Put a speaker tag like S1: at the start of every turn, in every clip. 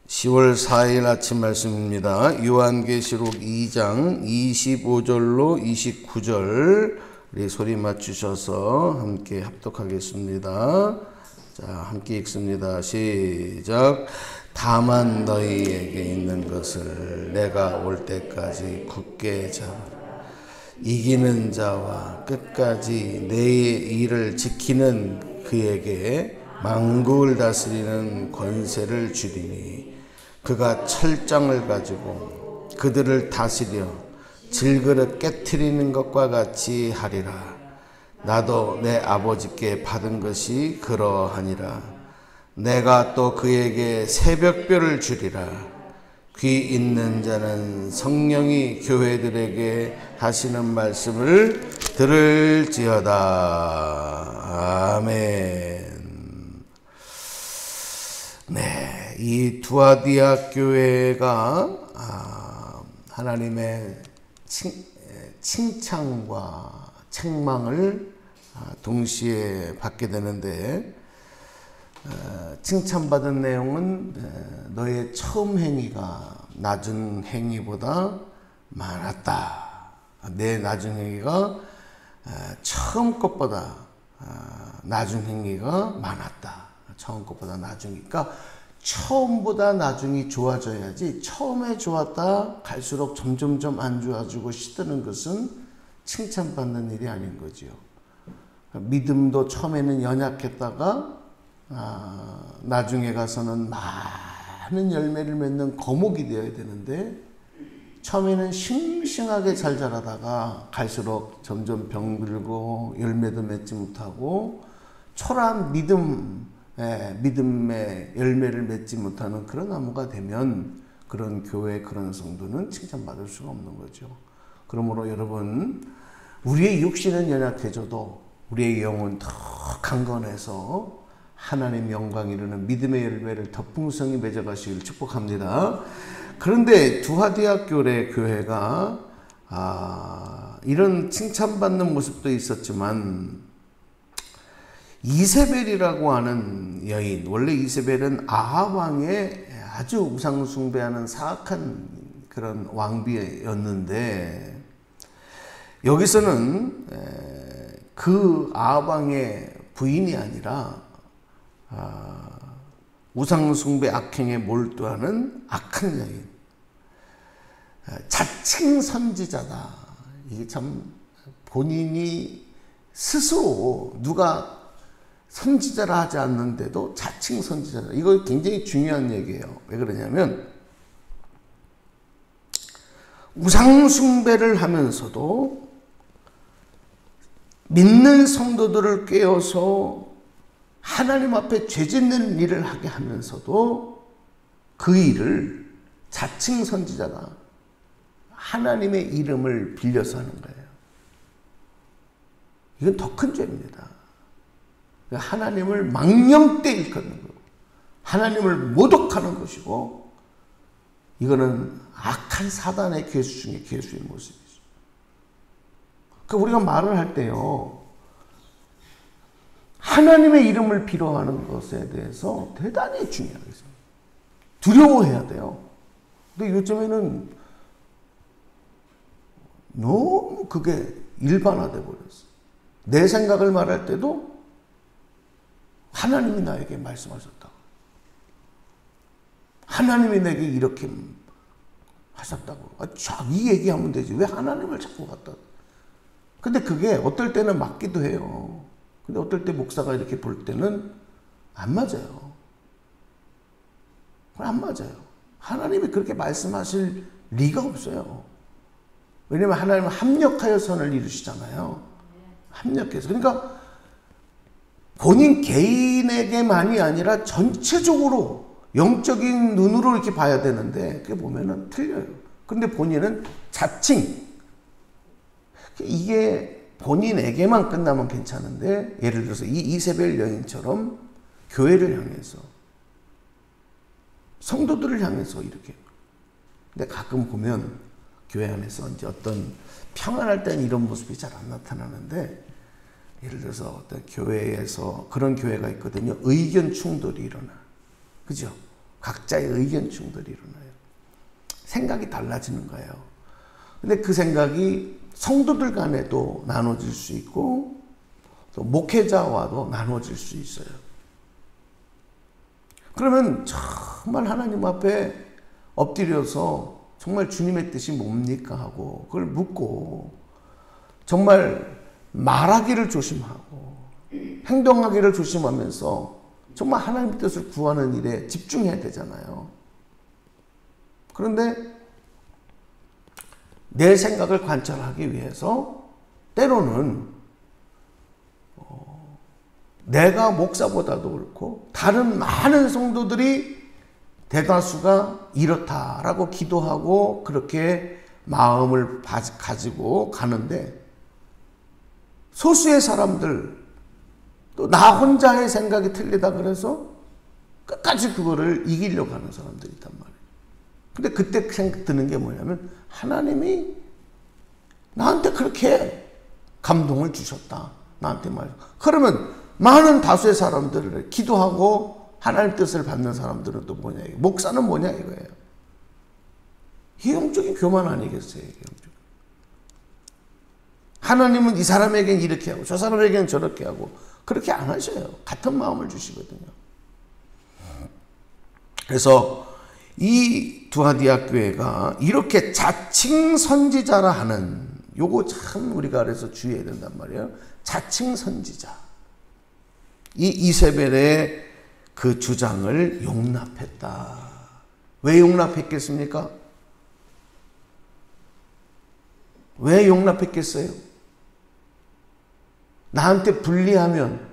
S1: 10월 4일 아침 말씀입니다. 요한계시록 2장 25절로 29절 우리 소리 맞추셔서 함께 합독하겠습니다. 자, 함께 읽습니다. 시작. 다만 너희에게 있는 것을 내가 올 때까지 굳게 잡으라. 이기는 자와 끝까지 내 일을 지키는 그에게 만국을 다스리는 권세를 주리니 그가 철장을 가지고 그들을 다스려 질그릇 깨트리는 것과 같이 하리라. 나도 내 아버지께 받은 것이 그러하니라. 내가 또 그에게 새벽별을 주리라. 귀 있는 자는 성령이 교회들에게 하시는 말씀을 들을지어다. 아멘. 네, 이 두아디아 교회가 하나님의 칭찬과 책망을 동시에 받게 되는데, 칭찬받은 내용은 너의 처음 행위가 낮은 행위보다 많았다. 내 낮은 행위가 처음 것보다 낮은 행위가 많았다. 처음 것보다 나중이니까 처음보다 나중이 좋아져야지 처음에 좋았다 갈수록 점점점 안 좋아지고 시드는 것은 칭찬받는 일이 아닌 거죠. 믿음도 처음에는 연약했다가 나중에 가서는 많은 열매를 맺는 거목이 되어야 되는데 처음에는 싱싱하게 잘 자라다가 갈수록 점점 병들고 열매도 맺지 못하고 초라한 믿음의 열매를 맺지 못하는 그런 나무가 되면 그런 교회, 그런 성도는 칭찬받을 수가 없는 거죠. 그러므로 여러분, 우리의 육신은 연약해져도 우리의 영은 더 강건해서 하나님 영광 이루는 믿음의 열매를 더 풍성히 맺어가시길 축복합니다. 그런데 두아디아 교회가 이런 칭찬받는 모습도 있었지만 이세벨이라고 하는 여인, 원래 이세벨은 아합 왕의 아주 우상 숭배하는 사악한 그런 왕비였는데, 여기서는 그 아합 왕의 부인이 아니라 우상 숭배 악행에 몰두하는 악한 여인, 자칭 선지자다. 이게 참 본인이 스스로 누가 선지자라 하지 않는데도 자칭 선지자라. 이거 굉장히 중요한 얘기예요. 왜 그러냐면 우상숭배를 하면서도 믿는 성도들을 깨워서 하나님 앞에 죄짓는 일을 하게 하면서도 그 일을 자칭 선지자다. 하나님의 이름을 빌려서 하는 거예요. 이건 더 큰 죄입니다. 하나님을 망령되 일컫는 거고 하나님을 모독하는 것이고, 이거는 악한 사단의 괴수 중에 괴수의 모습이죠. 그러니까 우리가 말을 할 때요, 하나님의 이름을 빌어하는 것에 대해서 대단히 중요하겠습니다. 두려워해야 돼요. 근데 요즘에는 너무 그게 일반화돼 버렸어요. 내 생각을 말할 때도 하나님이 나에게 말씀하셨다고. 하나님이 내게 이렇게 하셨다고. 이 얘기하면 되지. 왜 하나님을 자꾸 갖다. 근데 그게 어떨 때는 맞기도 해요. 근데 어떨 때 목사가 이렇게 볼 때는 안 맞아요. 안 맞아요. 하나님이 그렇게 말씀하실 리가 없어요. 왜냐면 하나님은 합력하여 선을 이루시잖아요. 합력해서. 그러니까 본인 개인에게만이 아니라 전체적으로 영적인 눈으로 이렇게 봐야 되는데 그게 보면은 틀려요. 그런데 본인은 자칭, 이게 본인에게만 끝나면 괜찮은데, 예를 들어서 이 이세벨 여인처럼 교회를 향해서 성도들을 향해서 이렇게. 근데 가끔 보면 교회 안에서 이제 어떤 평안할 때는 이런 모습이 잘 안 나타나는데, 예를 들어서 어떤 교회에서 그런 교회가 있거든요. 의견 충돌이 일어나. 그죠? 각자의 의견 충돌이 일어나요. 생각이 달라지는 거예요. 근데 그 생각이 성도들 간에도 나눠질 수 있고 또 목회자와도 나눠질 수 있어요. 그러면 정말 하나님 앞에 엎드려서 정말 주님의 뜻이 뭡니까 하고 그걸 묻고 정말 말하기를 조심하고 행동하기를 조심하면서 정말 하나님의 뜻을 구하는 일에 집중해야 되잖아요. 그런데 내 생각을 관찰하기 위해서 때로는 내가 목사보다도 그렇고 다른 많은 성도들이 대다수가 이렇다라고 기도하고 그렇게 마음을 가지고 가는데 소수의 사람들 또 나 혼자의 생각이 틀리다 그래서 끝까지 그거를 이기려고 하는 사람들이 있단 말이에요. 근데 그때 생각 드는 게 뭐냐면 하나님이 나한테 그렇게 감동을 주셨다. 나한테 말. 그러면 많은 다수의 사람들을 기도하고 하나님 뜻을 받는 사람들은 또 뭐냐 이거. 목사는 뭐냐 이거예요. 이게 영적인 교만 아니겠어요. 이게 영적인. 하나님은 이 사람에게는 이렇게 하고 저 사람에게는 저렇게 하고 그렇게 안 하셔요. 같은 마음을 주시거든요. 그래서 이 두아디아 교회가 이렇게 자칭 선지자라 하는 요거 참 우리가 그래서 주의해야 된단 말이에요. 자칭 선지자. 이 이세벨의 그 주장을 용납했다. 왜 용납했겠습니까? 왜 용납했겠어요? 나한테 불리하면,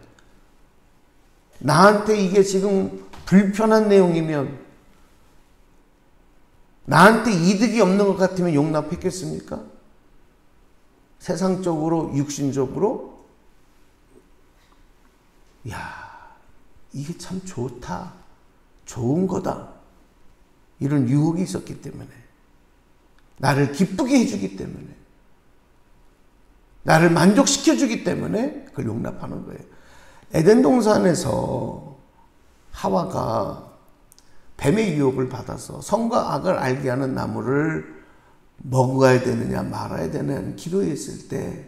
S1: 나한테 이게 지금 불편한 내용이면, 나한테 이득이 없는 것 같으면 용납했겠습니까? 세상적으로, 육신적으로, 야, 이게 참 좋다, 좋은 거다. 이런 유혹이 있었기 때문에, 나를 기쁘게 해주기 때문에, 나를 만족시켜주기 때문에 그걸 용납하는 거예요. 에덴 동산에서 하와가 뱀의 유혹을 받아서 선과 악을 알게 하는 나무를 먹어야 되느냐 말아야 되느냐 기도했을 때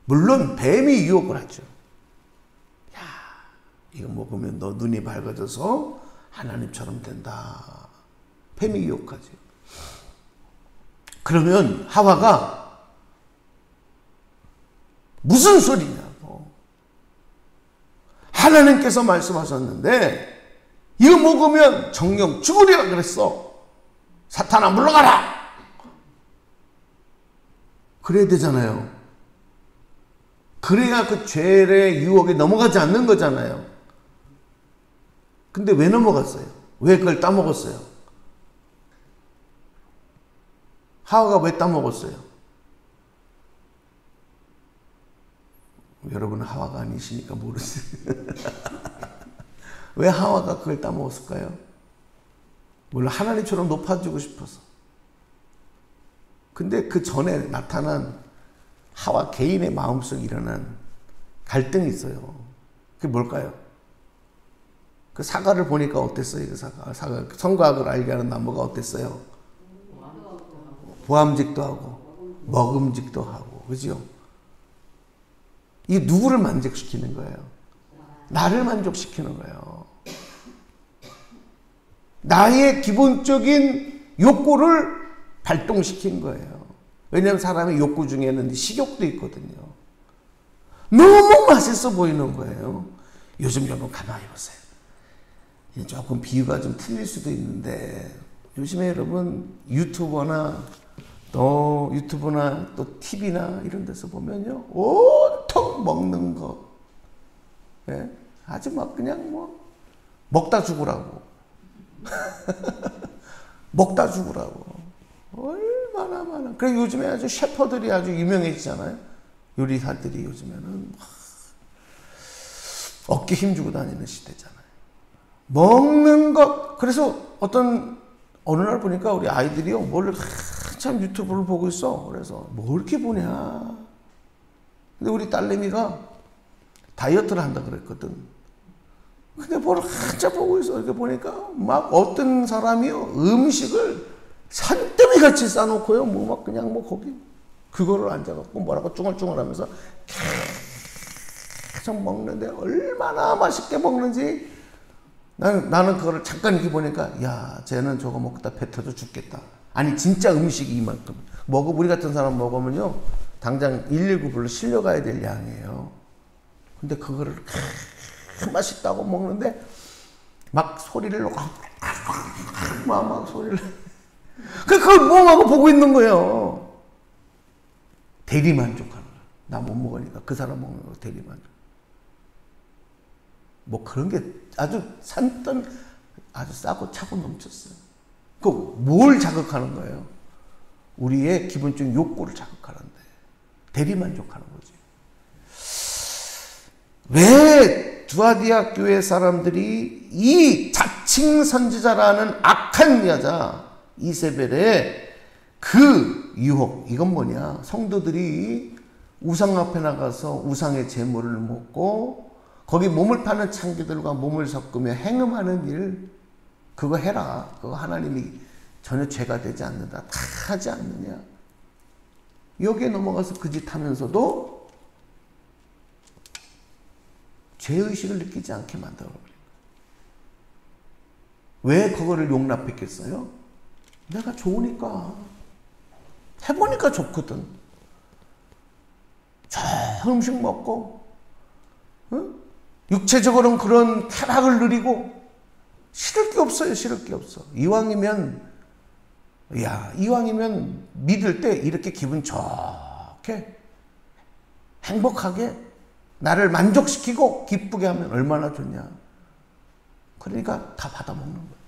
S1: 물론 뱀이 유혹을 하죠. 야, 이거 먹으면 너 눈이 밝아져서 하나님처럼 된다. 뱀이 유혹하죠. 그러면 하와가 무슨 소리냐고. 하나님께서 말씀하셨는데 이거 먹으면 정령 죽으리라 그랬어. 사탄아 물러가라. 그래야 되잖아요. 그래야 그 죄의 유혹에 넘어가지 않는 거잖아요. 근데 왜 넘어갔어요? 왜 그걸 따먹었어요? 하와가 왜 따먹었어요? 여러분은 하와가 아니시니까 모르세요. 왜 하와가 그걸 따먹었을까요? 물론 하나님처럼 높아지고 싶어서. 근데 그 전에 나타난 하와 개인의 마음속에 일어난 갈등이 있어요. 그게 뭘까요? 그 사과를 보니까 어땠어요? 그 사과 선과 악을 알게 하는 나무가 어땠어요? 보암직도 하고 먹음직도 하고, 그죠? 이게 누구를 만족시키는 거예요? 나를 만족시키는 거예요. 나의 기본적인 욕구를 발동시킨 거예요. 왜냐하면 사람의 욕구 중에는 식욕도 있거든요. 너무 맛있어 보이는 거예요. 요즘 여러분 가만히 보세요. 조금 비유가 좀 틀릴 수도 있는데 요즘에 여러분 유튜버나 또 TV나 이런 데서 보면요. 온통 먹는 거. 예? 아주 막 그냥 뭐 먹다 죽으라고. 먹다 죽으라고. 얼마나 많아. 그래 요즘에 아주 셰퍼들이 아주 유명해지잖아요. 요리사들이 요즘에는 어깨 힘주고 다니는 시대잖아요. 먹는 것. 그래서 어느 날 보니까 우리 아이들이요. 뭘 한참 유튜브를 보고 있어. 그래서 뭐 이렇게 보냐. 근데 우리 딸내미가 다이어트를 한다 그랬거든. 근데 뭘 한참 보고 있어. 이렇게 보니까 막 어떤 사람이요, 음식을 산더미 같이 싸놓고요, 뭐 막 그냥 뭐 거기 그거를 앉아갖고 뭐라고 쭝얼쭝얼 하면서 계속 먹는데 얼마나 맛있게 먹는지 나는 그거를 잠깐 이렇게 보니까, 야, 쟤는 저거 먹다 배 터져 죽겠다. 아니, 진짜 음식이 이만큼. 우리 같은 사람 먹으면요, 당장 119 불러 실려가야 될 양이에요. 근데 그거를 맛있다고 먹는데, 막 소리를, 막 소리를. 그걸 뭐하고 보고 있는 거예요. 대리만족하는 거야. 나 못 먹으니까 그 사람 먹는 거 대리만족. 뭐 그런 게 아주 산던 아주 싸고 차고 넘쳤어요. 그 뭘 자극하는 거예요? 우리의 기본적인 욕구를 자극하는데 대리만족하는 거지. 왜 두아디아 교회 사람들이 이 자칭 선지자라는 악한 여자 이세벨의 그 유혹, 이건 뭐냐? 성도들이 우상 앞에 나가서 우상의 제물을 먹고 거기 몸을 파는 창기들과 몸을 섞으며 행음하는 일, 그거 해라. 그거 하나님이 전혀 죄가 되지 않는다. 다 하지 않느냐. 여기에 넘어가서 그 짓 하면서도 죄의식을 느끼지 않게 만들어버린 거예요. 왜 그거를 용납했겠어요? 내가 좋으니까. 해보니까 좋거든. 저 음식 먹고, 응? 육체적으로는 그런 쾌락을 누리고, 싫을 게 없어요. 싫을 게 없어. 이왕이면 믿을 때 이렇게 기분 좋게, 행복하게, 나를 만족시키고 기쁘게 하면 얼마나 좋냐. 그러니까 다 받아먹는 거예요.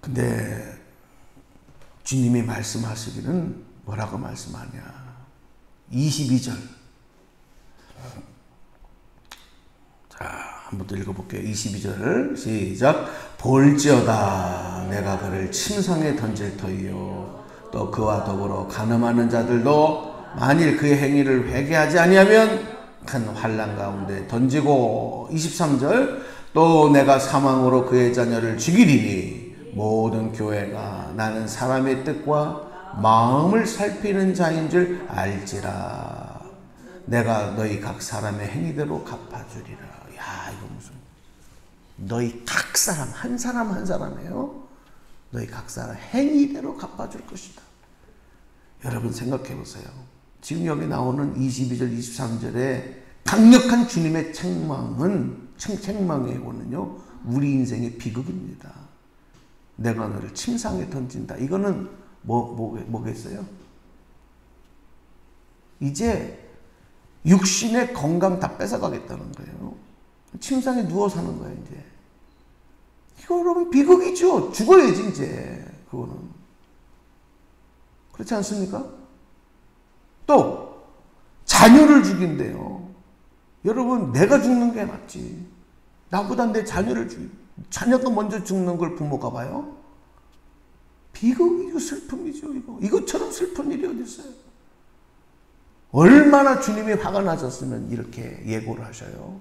S1: 근데 주님이 말씀하시기는 뭐라고 말씀하냐. 22절. 자, 한번 더 읽어볼게요. 22절 시작. 볼지어다 내가 그를 침상에 던질 터이요 또 그와 더불어 간음하는 자들도 만일 그의 행위를 회개하지 아니하면 큰 환난 가운데 던지고. 23절 또 내가 사망으로 그의 자녀를 죽이리니 모든 교회가 나는 사람의 뜻과 마음을 살피는 자인 줄 알지라. 내가 너희 각 사람의 행위대로 갚아주리라. 야, 이거 무슨, 너희 각 사람 한 사람 한 사람이에요. 너희 각 사람 행위대로 갚아줄 것이다. 여러분 생각해 보세요. 지금 여기 나오는 22절 23절에 강력한 주님의 책망에고는요, 우리 인생의 비극입니다. 내가 너를 침상에 던진다. 이거는 뭐겠어요? 이제 육신의 건강 다 뺏어가겠다는 거예요. 침상에 누워 사는 거예요, 이제. 이거 여러분 비극이죠. 죽어야지, 이제. 그거는. 그렇지 않습니까? 또, 자녀를 죽인대요. 여러분, 내가 죽는 게 낫지. 나보다 내 자녀를 자녀가 먼저 죽는 걸 부모가 봐요? 비극이죠, 슬픔이죠, 이거. 이것처럼 슬픈 일이 어디 있어요? 얼마나 주님이 화가 나셨으면 이렇게 예고를 하셔요.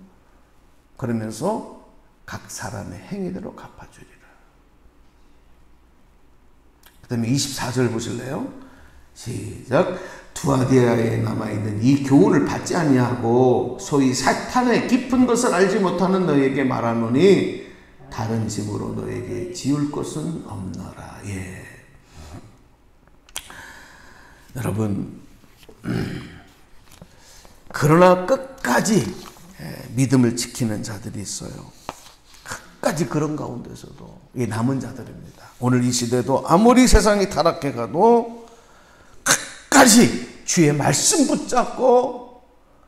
S1: 그러면서 각 사람의 행위대로 갚아주리라. 그 다음에 24절 보실래요? 시작. 두아디아에 남아있는 이 교훈을 받지 아니하고 소위 사탄의 깊은 것을 알지 못하는 너에게 말하노니 다른 짐으로 너에게 지울 것은 없노라. 예. 여러분, 그러나 끝까지 믿음을 지키는 자들이 있어요. 끝까지 그런 가운데서도 이 남은 자들입니다. 오늘 이 시대도 아무리 세상이 타락해 가도 끝까지 주의 말씀 붙잡고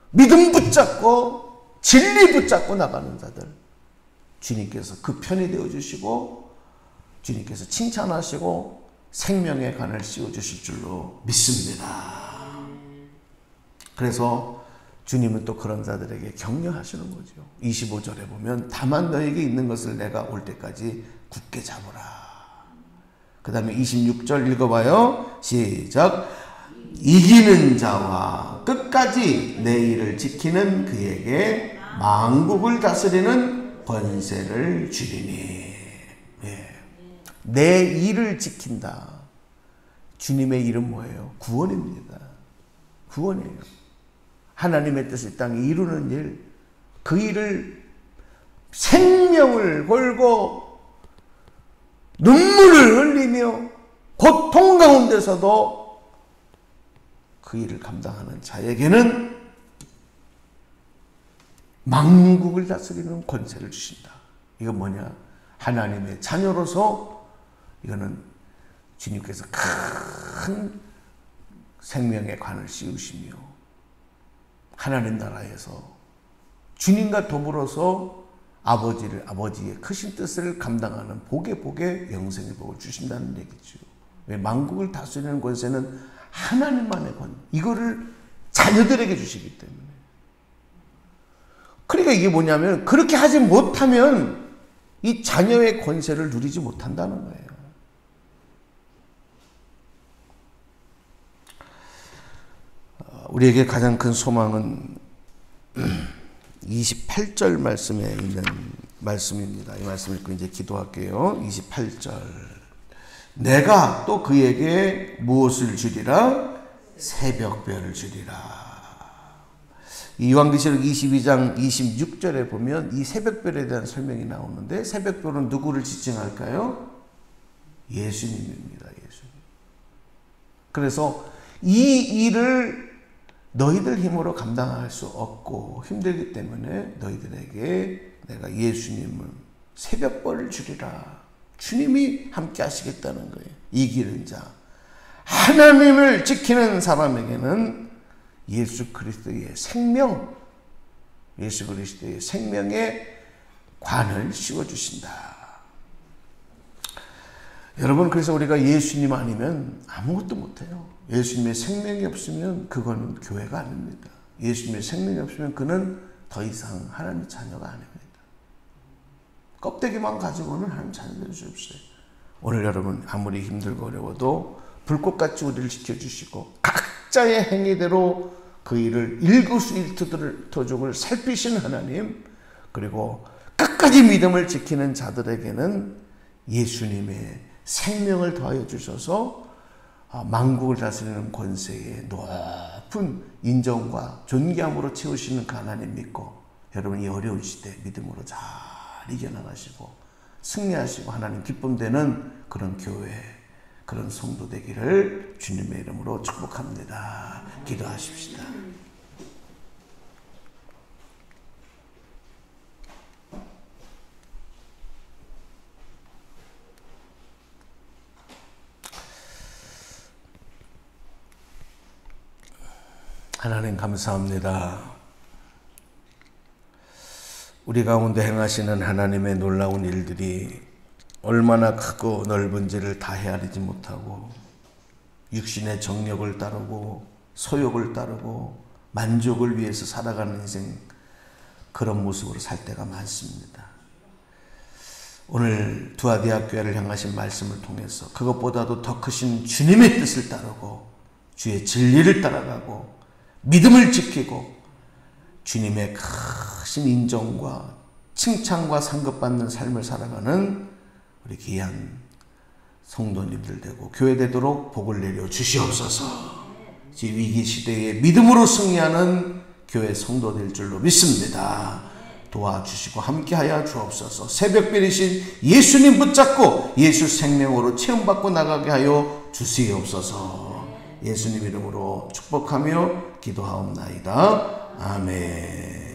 S1: 믿음 붙잡고 진리 붙잡고 나가는 자들, 주님께서 그 편이 되어주시고 주님께서 칭찬하시고 생명의 관을 씌워주실 줄로 믿습니다. 그래서 주님은 또 그런 자들에게 격려하시는 거죠. 25절에 보면 다만 너에게 있는 것을 내가 올 때까지 굳게 잡으라. 그 다음에 26절 읽어봐요. 시작. 이기는 자와 끝까지 내 일을 지키는 그에게 만국을 다스리는 권세를 주리니. 예. 내 일을 지킨다. 주님의 일은 뭐예요? 구원입니다. 구원이에요. 하나님의 뜻을 땅에 이루는 일, 그 일을 생명을 걸고 눈물을 흘리며 고통 가운데서도 그 일을 감당하는 자에게는 만국을 다스리는 권세를 주신다. 이건 뭐냐? 하나님의 자녀로서 이거는 주님께서 큰 생명의 관을 씌우시며 하나님 나라에서 주님과 더불어서 아버지의 크신 뜻을 감당하는 복의 영생의 복을 주신다는 얘기죠. 왜? 만국을 다스리는 권세는 하나님만의 권, 이거를 자녀들에게 주시기 때문에. 그러니까 이게 뭐냐면 그렇게 하지 못하면 이 자녀의 권세를 누리지 못한다는 거예요. 우리에게 가장 큰 소망은 28절 말씀에 있는 말씀입니다. 이 말씀 읽고 이제 기도할게요. 28절. 내가 또 그에게 무엇을 주리라? 새벽별을 주리라. 이 요한계시록 22장 26절에 보면 이 새벽별에 대한 설명이 나오는데, 새벽별은 누구를 지칭할까요? 예수님입니다. 예수님. 그래서 이 일을 너희들 힘으로 감당할 수 없고 힘들기 때문에 너희들에게 내가 예수님을 새벽별을 주리라. 주님이 함께 하시겠다는 거예요. 이기는 자, 하나님을 지키는 사람에게는 예수 그리스도의 생명, 예수 그리스도의 생명의 관을 씌워주신다. 여러분, 그래서 우리가 예수님 아니면 아무것도 못해요. 예수님의 생명이 없으면 그거는 교회가 아닙니다. 예수님의 생명이 없으면 그는 더 이상 하나님의 자녀가 아닙니다. 껍데기만 가지고는 하나님 자녀 될 수 없어요. 오늘 여러분 아무리 힘들고 어려워도 불꽃같이 우리를 지켜주시고 각자의 행위대로 그 일을 일거수일투족을 살피신 하나님, 그리고 끝까지 믿음을 지키는 자들에게는 예수님의 생명을 더하여 주셔서 만국을 다스리는 권세의 높은 인정과 존귀함으로 채우시는 그 하나님 믿고, 여러분 이 어려운 시대 믿음으로 잘 이겨나가시고 승리하시고 하나님 기쁨되는 그런 교회, 그런 성도 되기를 주님의 이름으로 축복합니다. 기도하십시다. 하나님 감사합니다. 우리 가운데 행하시는 하나님의 놀라운 일들이 얼마나 크고 넓은지를 다 헤아리지 못하고 육신의 정욕을 따르고 소욕을 따르고 만족을 위해서 살아가는 인생, 그런 모습으로 살 때가 많습니다. 오늘 두아디아교회를 향하신 말씀을 통해서 그것보다도 더 크신 주님의 뜻을 따르고 주의 진리를 따라가고 믿음을 지키고 주님의 크신 인정과 칭찬과 상급받는 삶을 살아가는 우리 귀한 성도님들 되고 교회 되도록 복을 내려 주시옵소서. 이 위기 시대에 믿음으로 승리하는 교회 성도 될 줄로 믿습니다. 도와주시고 함께하여 주옵소서. 새벽별이신 예수님 붙잡고 예수 생명으로 체험받고 나가게 하여 주시옵소서. 예수님 이름으로 축복하며 기도하옵나이다. 아멘.